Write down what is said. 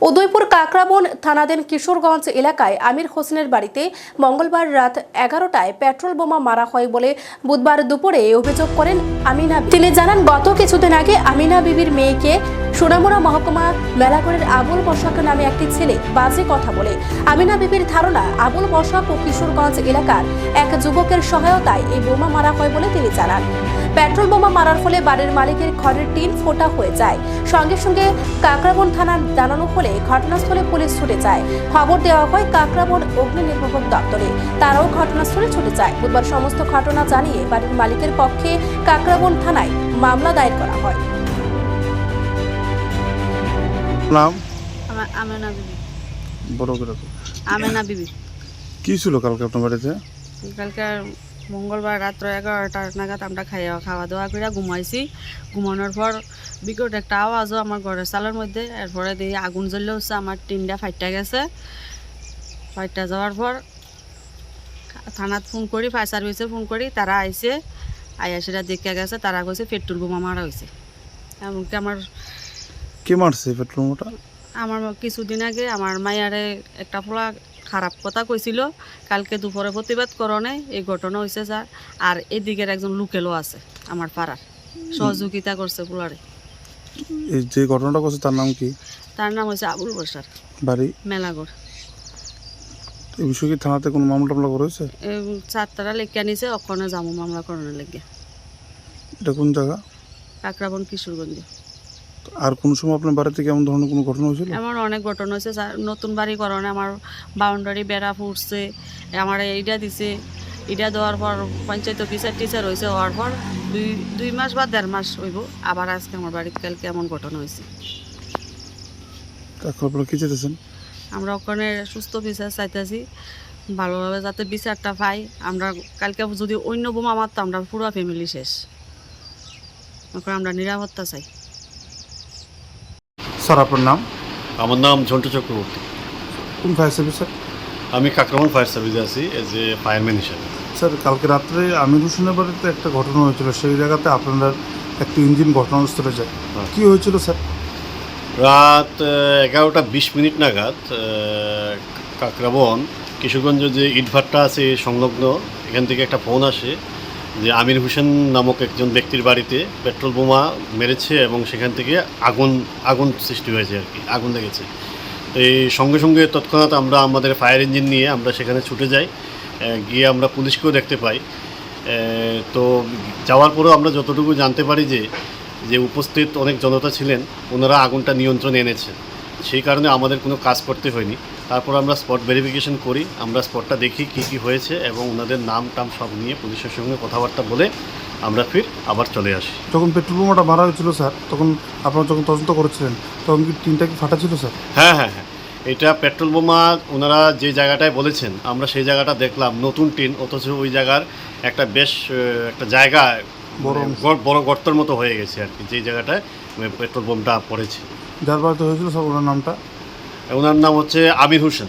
উদয়পুর কাকরাবন থানাধীন কিশোরগঞ্জ এলাকায় আমির হোসেনের বাড়িতে মঙ্গলবার রাত 11টায় পেট্রোল বোমা মারা হয় বলে বুধবার দুপুরে অভিযোগ করেন আমিনা। তিনি জানান, গত কিছুদিন আগে আমিনা বিবির মেয়েকে সোনামুড়া মহকুমা মেলাগড়ের আবুল বসাক নামে একটি ছেলে বাজে কথা বলে। আমিনা বিবির ধারণা, আবুল বসাক ও কিশোরগঞ্জ এলাকার এক যুবকের সহায়তায় এই বোমা মারা হয় বলে তিনি জানান। পেট্রোল বোমা মারার ফলে বাড়ির মালিকের ঘরের টিন ফোটা হয়ে যায়। সঙ্গে সঙ্গে কাকরাবন থানার জানানো হলে ঘটনাস্থলে পুলিশ ছুটে যায়। খবর দেওয়া হয় কাকরাবন অগ্নি নির্বাপক দপ্তরে, তারাও ঘটনাস্থলে ছুটে যায়। বুধবার সমস্ত ঘটনা জানিয়ে বাড়ির মালিকের পক্ষে কাকরাবন থানায় মামলা দায়ের করা হয়। নাম আমেনা বিবি। বড় করে তো। আমেনা বিবি। কি ছিল কালকে আপনার বাড়িতে? কালকে মঙ্গলবার রাত্র 11টা নাগাদ আমরা খাওয়া দাওয়া করে ঘুমাইছি। ঘুমানোর পর বিকট একটা আওয়াজও আমার ঘরের চালের মধ্যে। এরপরে দিয়ে আগুন জ্বললে হচ্ছে আমার টিনটা ফাইটা গেছে। ফাইটা যাওয়ার পর থানাত ফোন করি, ফায়ার সার্ভিসে ফোন করি, তারা আইসে। আইয়া সেটা দেখে গেছে, তারা কইছে পেট্রোল বোমা মারা হয়েছে। এমনকি কে মারছে পেট্রোল বোমাটা? আমার কিছুদিন আগে আমার মায়ারে একটা পোলা খারাপ কথা কইছিল। কালকে দুপুরে প্রতিবাদ করণে এই ঘটনা হয়েছে স্যার। আর এদিকের একজন লোকেলও আছে আমার পাড়ার, সহযোগিতা করছে পোলারে। এই যে ঘটনাটা করছে তার নাম কি? তার নাম হয়েছে আবুল বসার, বাড়ি মেলাগড়। এই বিষয়ে কি থানাতে কোনো মামলা টামলা করেছে? চারটারা লেখা নিছে, ওখানে যাবো মামলা করানোর লেগে। এটা কোন জায়গা? কাকরাবন কিশোরগঞ্জে। আর কোন সময় আপনার বাড়িতে কেমন ধরনের কোনো ঘটনা হয়েছিল? এমন অনেক ঘটনা হয়েছে স্যার। নতুন বাড়ি করণে আমার বাউন্ডারি বেড়া ফুটছে, আমার এইটা দিছে। এটা দেওয়ার পর পঞ্চায়েত অফিসার টিচার হয়েছে, হওয়ার পর দুই মাস বা 1.5 মাস হইব, আবার আজকে আমার বাড়িতে কালকে এমন ঘটনা হয়েছে। এখন আপনারা কি চেয়েছেন? আমরা ওখানে সুস্থ বিচার চাইতেছি, ভালোভাবে যাতে বিচারটা পাই। আমরা কালকে যদি অন্য বোমা মারতো আমরা পুরো ফ্যামিলি শেষ। এখন আমরা নিরাপত্তা চাই। স্যার আপনার নাম? আমার নাম ঝন্টু চক্রবর্তী। কোন ফায়ার সার্ভিস স্যার? আমি কাকরাবন ফায়ার সার্ভিসে আছি এজ এ ফায়ারম্যান হিসাবে। স্যার কালকে রাত্রে আমির হোসেনের বাড়িতে একটা ঘটনা হয়েছিল, সেই জায়গাতে আপনারা একটা ইঞ্জিন ঘটনাস্থলে যায়। কি হয়েছিল স্যার? রাত 11টা 20 মিনিট নাগাদ কাকরাবন কিশোরগঞ্জ যে ইটভাট্টা আছে সংলগ্ন, এখান থেকে একটা ফোন আসে যে আমির হোসেন নামক একজন ব্যক্তির বাড়িতে পেট্রোল বোমা মেরেছে এবং সেখান থেকে আগুন সৃষ্টি হয়েছে আর কি, আগুন লেগেছে। তো এই সঙ্গে সঙ্গে তৎক্ষণাৎ আমরা আমাদের ফায়ার ইঞ্জিন নিয়ে আমরা সেখানে ছুটে যাই। গিয়ে আমরা পুলিশকেও দেখতে পাই। তো যাওয়ার পরেও আমরা যতটুকু জানতে পারি যে উপস্থিত অনেক জনতা ছিলেন, ওনারা আগুনটা নিয়ন্ত্রণে এনেছেন। সেই কারণে আমাদের কোনো কাজ করতে হয়নি। তারপর আমরা স্পট ভেরিফিকেশন করি, আমরা স্পটটা দেখি কী হয়েছে এবং ওনাদের নাম টাম সব নিয়ে পুলিশের সঙ্গে কথাবার্তা বলে আমরা ফির আবার চলে আসি। যখন পেট্রোল বোমাটা মারা হয়েছিল স্যার, তখন আপনারা যখন তদন্ত করেছিলেন তখন কি টিনটা কি ফাটা ছিল স্যার? হ্যাঁ, এটা পেট্রোল বোমা ওনারা যে জায়গাটায় বলেছেন আমরা সেই জায়গাটা দেখলাম নতুন টিন, অথচ ওই জায়গার একটা বেশ একটা জায়গা বড় গর্তের মতো হয়ে গেছে আর কি, যে জায়গাটায় পেট্রোল বোমটা পড়েছে। যার বাড়িতে হয়েছিল স্যার ওনার নামটা? ওনার নাম হচ্ছে আমির হোসেন।